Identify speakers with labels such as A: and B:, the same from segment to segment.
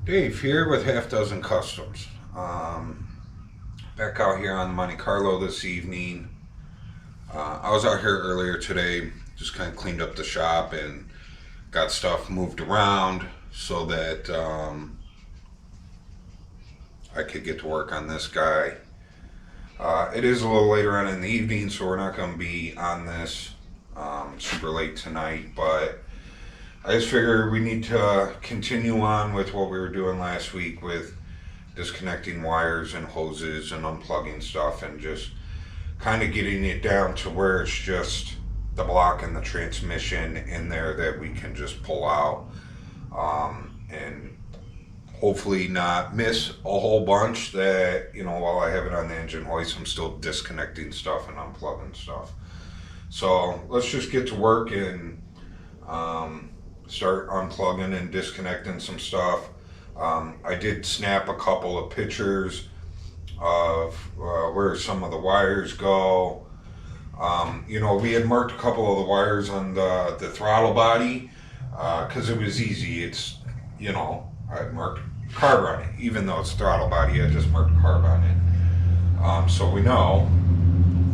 A: Dave here with Half Dozen Customs. Back out here on Monte Carlo this evening. I was out here earlier today, just kind of cleaned up the shop and got stuff moved around so that I could get to work on this guy. It is a little later on in the evening, so we're not going to be on this super late tonight, but I just figured we need to continue on with what we were doing last week with disconnecting wires and hoses and unplugging stuff and just kind of getting it down to where it's just the block and the transmission in there that we can just pull out and hopefully not miss a whole bunch that, you know, while I have it on the engine hoist, I'm still disconnecting stuff and unplugging stuff. So let's just get to work and start unplugging and disconnecting some stuff. I did snap a couple of pictures of where some of the wires go. You know, we had marked a couple of the wires on the throttle body because it was easy. It's, you know, I marked carb on it. Even though it's throttle body, I just marked carb on it. So we know.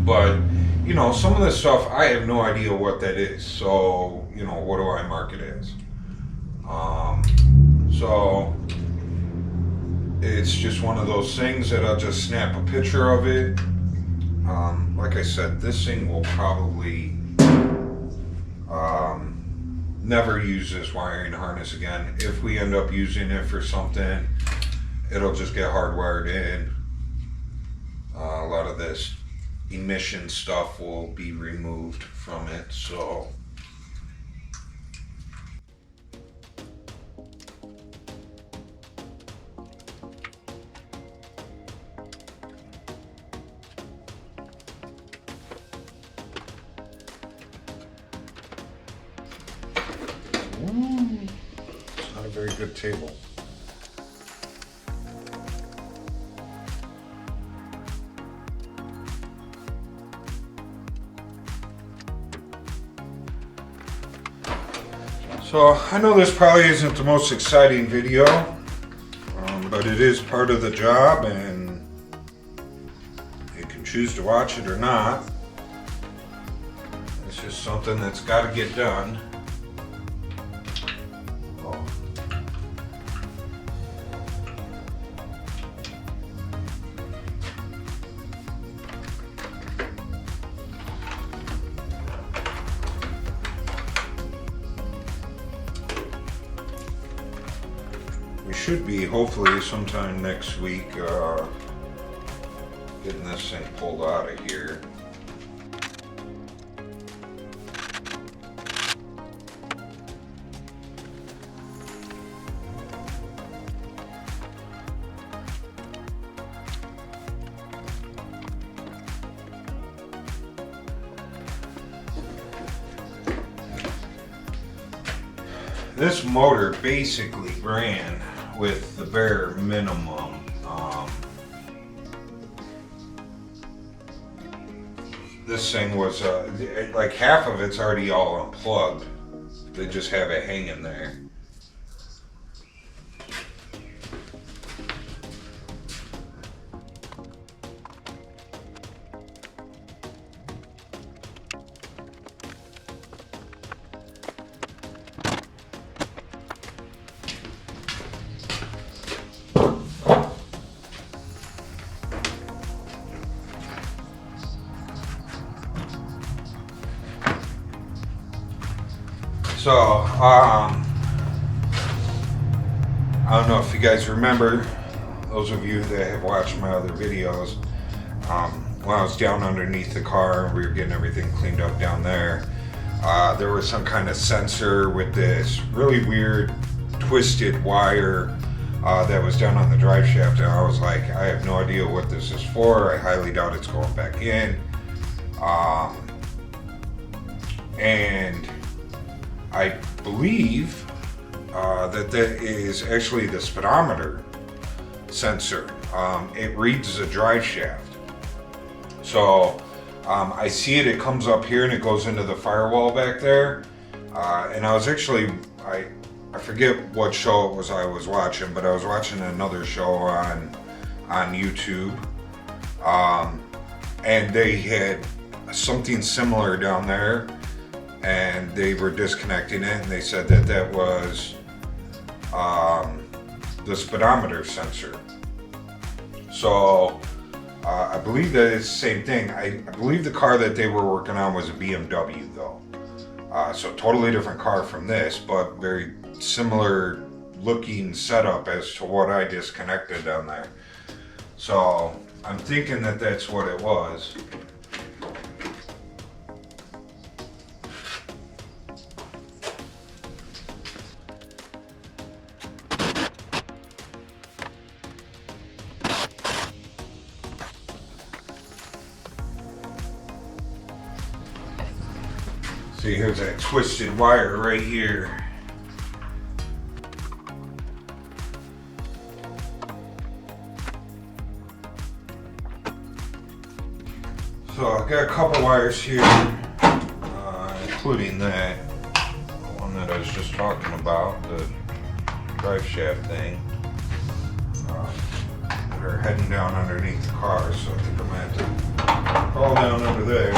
A: But, you know, some of this stuff, I have no idea what that is. So, you know, what do I mark it as? So it's just one of those things that I'll just snap a picture of it. Like I said, this thing will probably never use this wiring harness again. If we end up using it for something, it'll just get hardwired in. A lot of this emission stuff will be removed from it, so it's not a very good table. So I know this probably isn't the most exciting video, but it is part of the job and you can choose to watch it or not. It's just something that's got to get done. Should be hopefully sometime next week getting this thing pulled out of here. This motor basically ran with the bare minimum. This thing was like half of it's already all unplugged. They just have it hanging there. So, I don't know if you guys remember, those of you that have watched my other videos, when I was down underneath the car and we were getting everything cleaned up down there, there was some kind of sensor with this really weird twisted wire that was down on the drive shaft, and I was like, I have no idea what this is for. I highly doubt it's going back in. And I believe that is actually the speedometer sensor. It reads the drive shaft. So I see it comes up here and it goes into the firewall back there. And I was actually, I forget what show it was I was watching, but I was watching another show on YouTube, and they had something similar down there, and they were disconnecting it, and they said that that was the speedometer sensor. So I believe that it's the same thing. I believe the car that they were working on was a BMW though. So totally different car from this, but very similar looking setup as to what I disconnected down there. So I'm thinking that that's what it was. See, here's that twisted wire right here. So I got a couple wires here, including that, the one that I was just talking about, the drive shaft thing, that are heading down underneath the car, so I think I'm going to have to crawl down under there.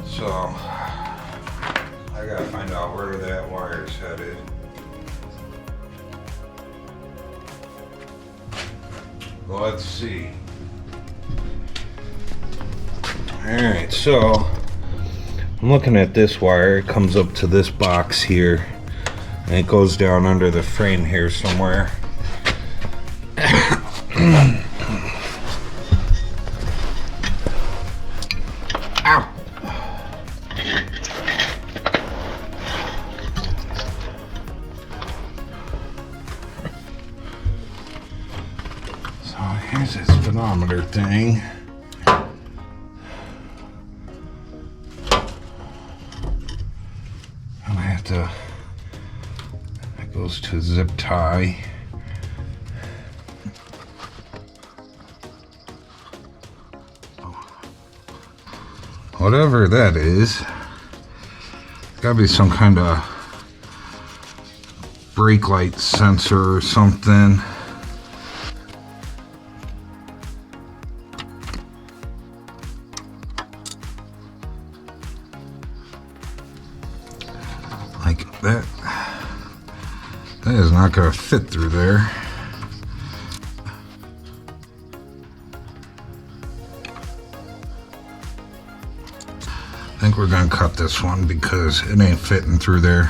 A: So I gotta find out where that wire is headed. Let's see. Alright, so I'm looking at this wire. It comes up to this box here, and it goes down under the frame here somewhere. Ow! So here's this speedometer thing. And I have to, it goes to zip tie. Whatever that is, gotta be some kind of brake light sensor or something. Like that is not gonna fit through there. I think we're gonna cut this one because it ain't fitting through there.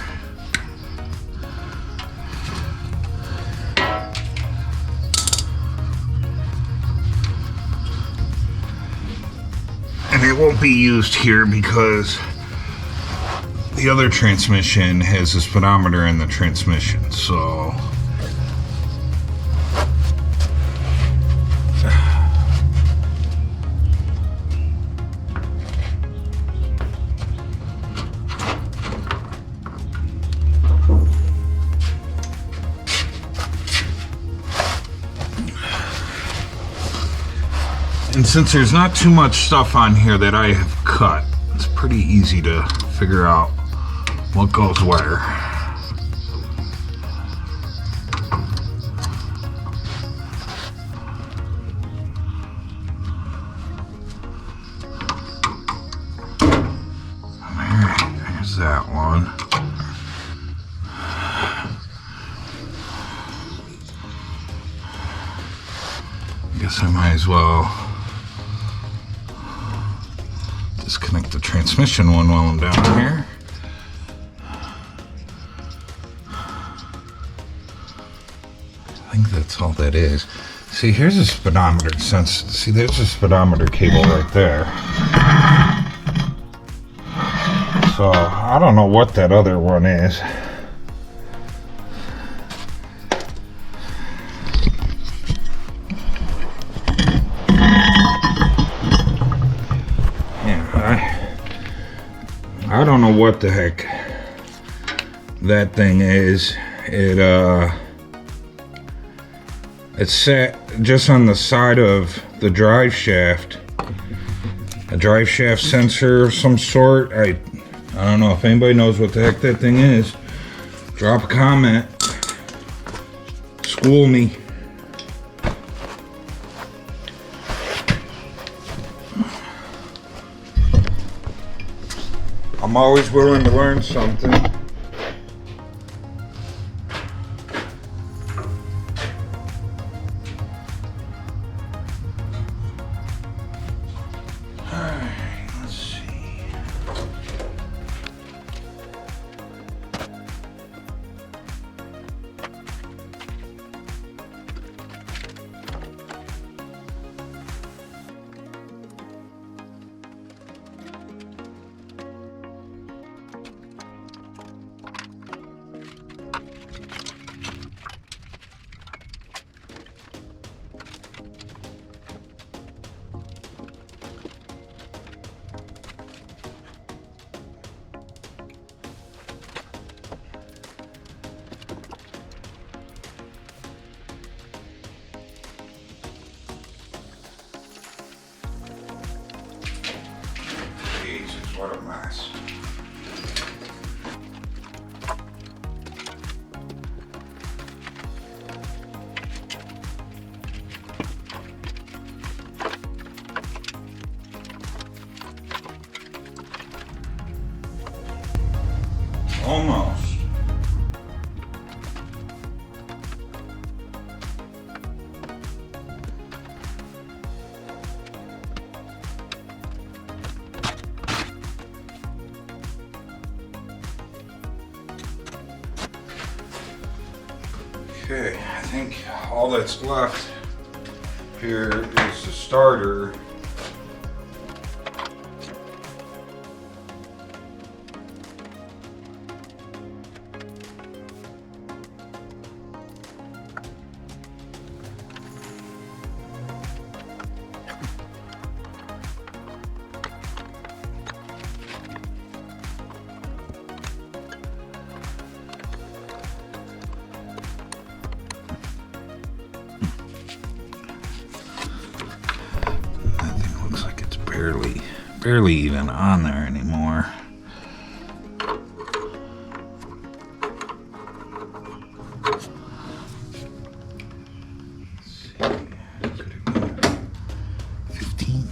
A: And it won't be used here because the other transmission has a speedometer in the transmission, so and since there's not too much stuff on here that I have cut, it's pretty easy to figure out what goes where. Alright, there's that one. I guess I might as well disconnect the transmission one while I'm down here. I think that's all that is. See, here's a speedometer see, there's a speedometer cable right there. So I don't know what that other one is. I don't know what the heck that thing is. It's set just on the side of the drive shaft, a drive shaft sensor of some sort. I don't know if anybody knows what the heck that thing is. Drop a comment. School me. I'm always willing to learn something. Jesus, what a mess. Almost. Okay, I think all that's left here is the starter. Barely even on there anymore. Let's see. Could it be 15?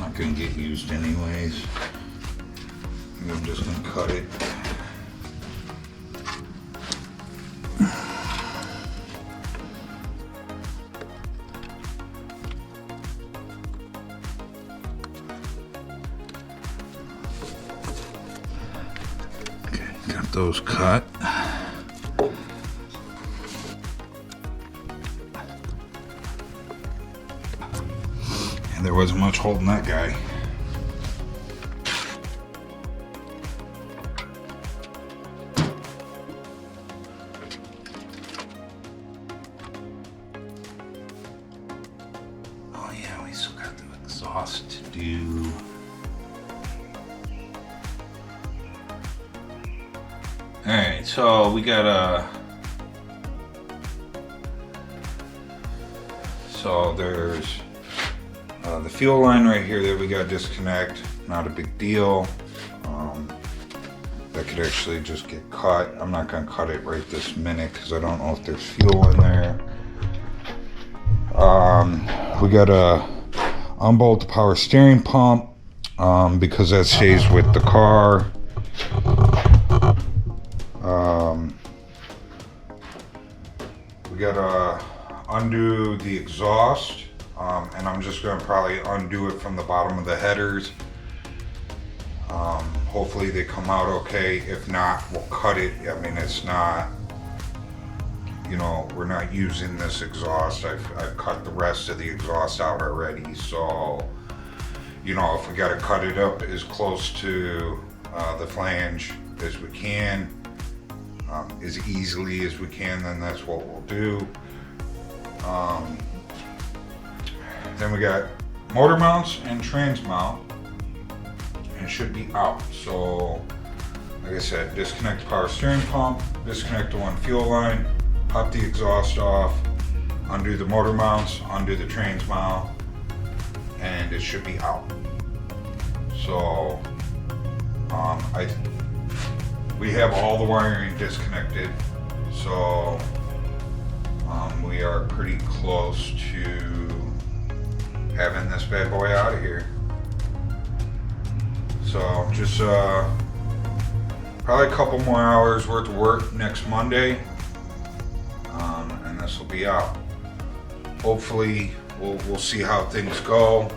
A: Not going to get used anyways. I'm just going to cut it. Okay, got those cut. And there wasn't much holding that guy. Oh yeah, we still got the exhaust to do. Alright, so we got there's the fuel line right here that we got to disconnect. Not a big deal. That could actually just get cut. I'm not going to cut it right this minute because I don't know if there's fuel in there. We got to unbolt the power steering pump because that stays with the car. We got to undo the exhaust. And I'm just going to probably undo it from the bottom of the headers. Hopefully they come out okay. If not, we'll cut it. I mean, it's not, you know, we're not using this exhaust. I've cut the rest of the exhaust out already. So, you know, if we got to cut it up as close to the flange as we can, as easily as we can, then that's what we'll do. Then we got motor mounts and trans mount, and should be out. So like I said, disconnect the power steering pump, disconnect the one fuel line, pop the exhaust off, undo the motor mounts, undo the trans mount, and it should be out. So we have all the wiring disconnected, so we are pretty close to having this bad boy out of here. So just probably a couple more hours worth of work next Monday, and this will be out. Hopefully we'll see how things go.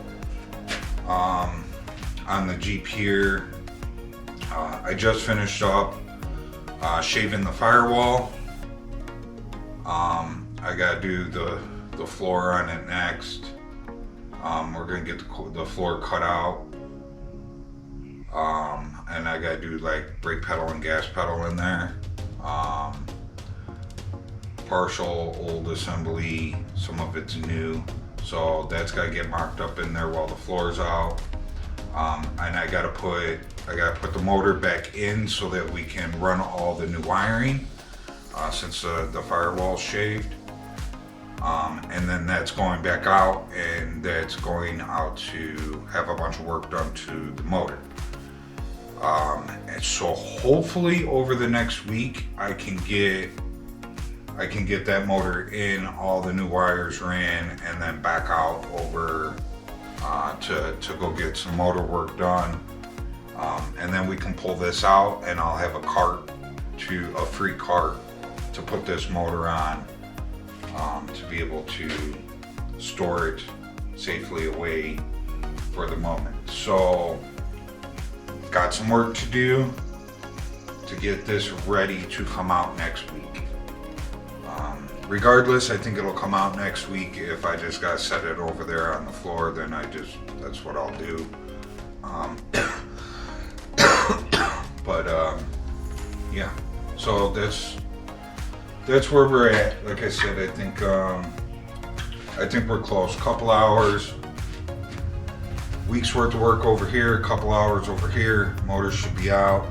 A: On the Jeep here, I just finished up shaving the firewall. I gotta do the floor on it next. We're gonna get the floor cut out, and I gotta do like brake pedal and gas pedal in there. Partial old assembly, some of it's new, so that's gotta get marked up in there while the floor's out. And I gotta put the motor back in so that we can run all the new wiring, since the firewall's shaved. And then that's going back out, and that's going out to have a bunch of work done to the motor. And so hopefully over the next week I can get that motor in, all the new wires ran, and then back out over to go get some motor work done. And then we can pull this out, and I'll have a free cart to put this motor on, to be able to store it safely away for the moment. So got some work to do to get this ready to come out next week. Regardless, I think it'll come out next week. If I just gotta set it over there on the floor, then that's what I'll do. Yeah, so that's where we're at. Like I said, I think we're close. Couple hours, week's worth of work over here, a couple hours over here, motor should be out.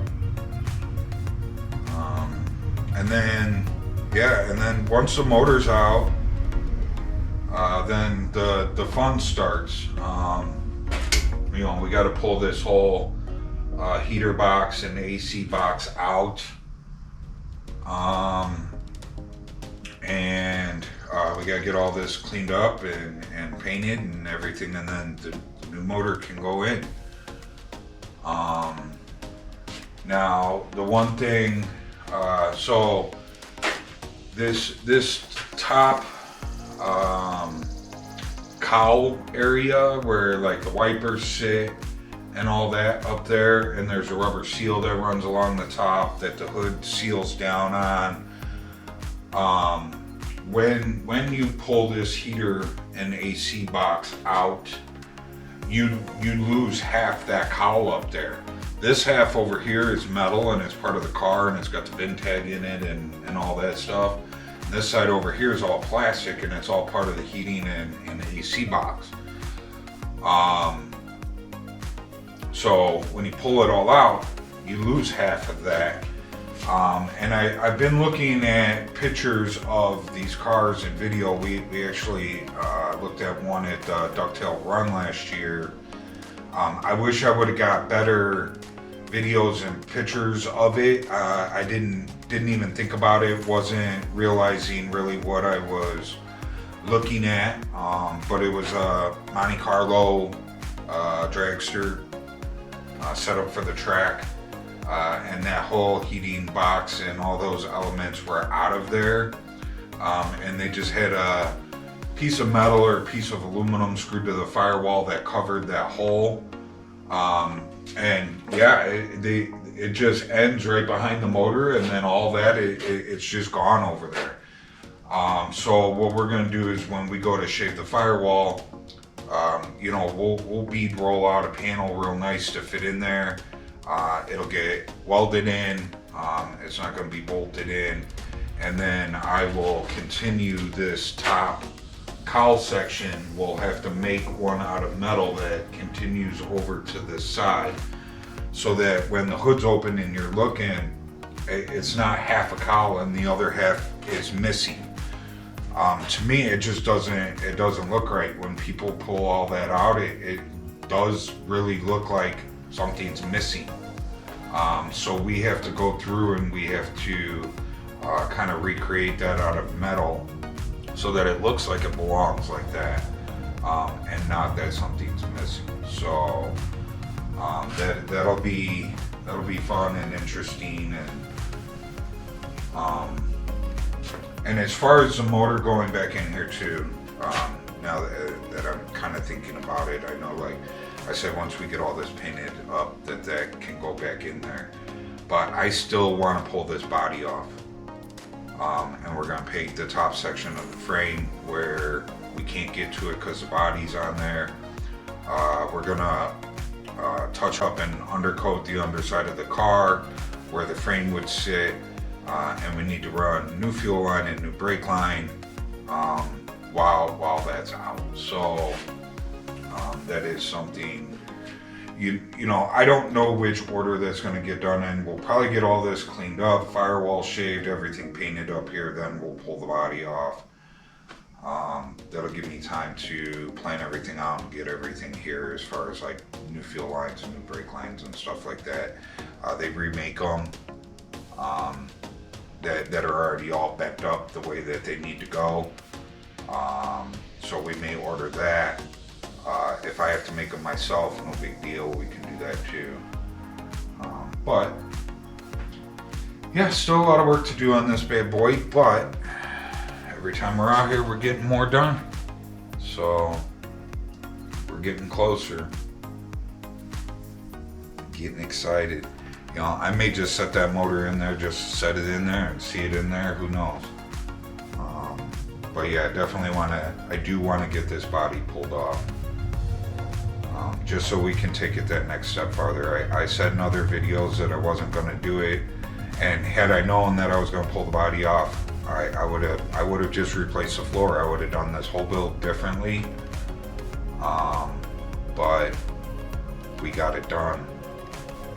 A: And then once the motor's out, then the fun starts. You know, we got to pull this whole heater box and AC box out, and we got to get all this cleaned up and painted and everything, and then the new motor can go in. Now the one thing, so this top cowl area where like the wipers sit and all that up there, and there's a rubber seal that runs along the top that the hood seals down on. When you pull this heater and AC box out, you lose half that cowl up there. This half over here is metal, and it's part of the car, and it's got the VIN tag in it and all that stuff. And this side over here is all plastic, and it's all part of the heating and the AC box. So when you pull it all out, you lose half of that. And I've been looking at pictures of these cars and video. We actually looked at one at Ducktail Run last year. I wish I would have got better videos and pictures of it. I didn't even think about it, wasn't realizing really what I was looking at. But it was a Monte Carlo dragster set up for the track. And that whole heating box and all those elements were out of there. And they just had a piece of metal or a piece of aluminum screwed to the firewall that covered that hole. And yeah, it just ends right behind the motor, and then all that, it's just gone over there. So what we're gonna do is when we go to shave the firewall, You know, we'll bead roll out a panel real nice to fit in there. It'll get welded in. It's not going to be bolted in. And then I will continue this top cowl section. We'll have to make one out of metal that continues over to this side, so that when the hood's open and you're looking, it's not half a cowl and the other half is missing. To me, it just doesn't look right. When people pull all that out, it does really look like something's missing. So we have to go through and we have to kind of recreate that out of metal so that it looks like it belongs like that, and not that something's missing. So that'll be fun and interesting. And as far as the motor going back in here too, now that I'm kind of thinking about it, I know, like I said, once we get all this painted up, that can go back in there. But I still want to pull this body off. And we're going to paint the top section of the frame where we can't get to it because the body's on there. We're going to touch up and undercoat the underside of the car where the frame would sit. And we need to run new fuel line and new brake line while that's out. So that is something, you know, I don't know which order that's going to get done in. We'll probably get all this cleaned up, firewall shaved, everything painted up here, then we'll pull the body off. That'll give me time to plan everything out and get everything here as far as like new fuel lines and new brake lines and stuff like that. They remake them that are already all backed up the way that they need to go. So we may order that. If I have to make them myself, no big deal, we can do that too. But yeah, still a lot of work to do on this bad boy, but every time we're out here, we're getting more done. So we're getting closer. Getting excited. You know, I may just set that motor in there, just set it in there and see it in there, who knows. But yeah, I do want to get this body pulled off. Just so we can take it that next step farther. I said in other videos that I wasn't going to do it, and had I known that I was going to pull the body off, I would have just replaced the floor. I would have done this whole build differently. But we got it done.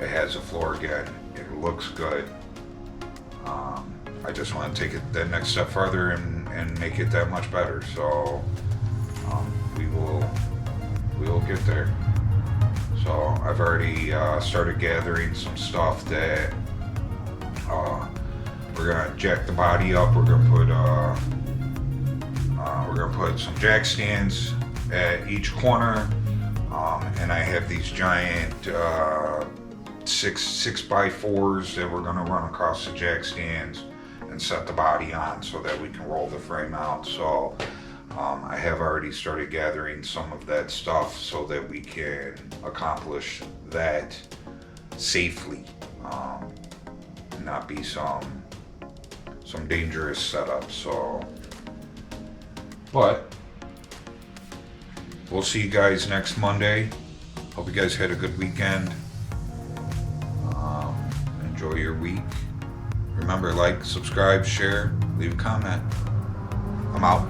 A: It has a floor again. It looks good. I just want to take it that next step farther and make it that much better. So we will get there. So I've already started gathering some stuff that we're gonna jack the body up. We're gonna put some jack stands at each corner, and I have these giant 6x4s that we're gonna run across the jack stands and set the body on so that we can roll the frame out. So I have already started gathering some of that stuff so that we can accomplish that safely, not be some dangerous setup. So, but we'll see you guys next Monday. Hope you guys had a good weekend. Enjoy your week. Remember, like, subscribe, share, leave a comment. I'm out.